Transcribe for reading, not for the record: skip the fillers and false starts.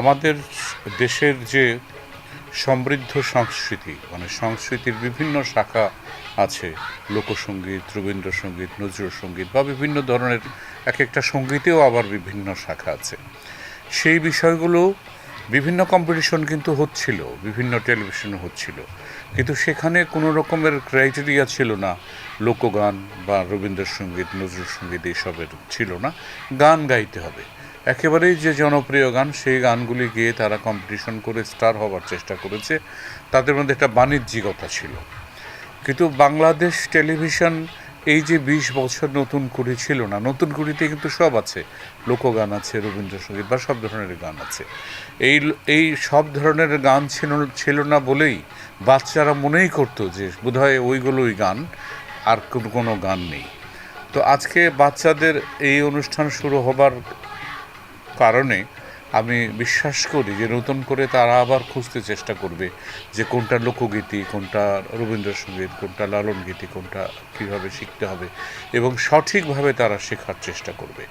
আমাদের দেশের যে সমৃদ্ধ সংস্কৃতি, মানে সংস্কৃতির বিভিন্ন শাখা আছে, লোকসঙ্গীত, রবীন্দ্রসঙ্গীত, নজরুল সঙ্গীত বা বিভিন্ন ধরনের এক একটা সঙ্গীতেও আবার বিভিন্ন শাখা আছে। সেই বিষয়গুলো বিভিন্ন কম্পিটিশন কিন্তু হচ্ছিল, বিভিন্ন টেলিভিশনে হচ্ছিল, কিন্তু সেখানে কোনো রকমের ক্রাইটেরিয়া ছিল না লোকগান বা রবীন্দ্রসঙ্গীত, নজরুল সঙ্গীত এইসবের ছিল না। গান গাইতে হবে, একেবারেই যে জনপ্রিয় গান সেই গানগুলি গেয়ে তারা কম্পিটিশন করে স্টার হওয়ার চেষ্টা করেছে। তাদের মধ্যে একটা বাণিজ্যিকতা ছিল। কিন্তু বাংলাদেশ টেলিভিশন এই যে ২০ বছর নতুন কুড়ি ছিল না, নতুন কুড়িতে কিন্তু সব আছে, লোকগান আছে, রবীন্দ্রসঙ্গীত বা সব ধরনের গান আছে। এই সব ধরনের গান ছিল না বলেই বাচ্চারা মনেই করতো যে বোধহয় ওইগুলোই গান, আর কোনো গান নেই। তো আজকে বাচ্চাদের এই অনুষ্ঠান শুরু হবার কারণে আমি বিশ্বাস করি যে নতুন করে তারা আবার খুঁজতে চেষ্টা করবে যে কোনটা লোকগীতি, কোনটা রবীন্দ্রসঙ্গীত, কোনটা লালন গীতি, কোনটা কীভাবে শিখতে হবে, এবং সঠিকভাবে তারা শেখার চেষ্টা করবে।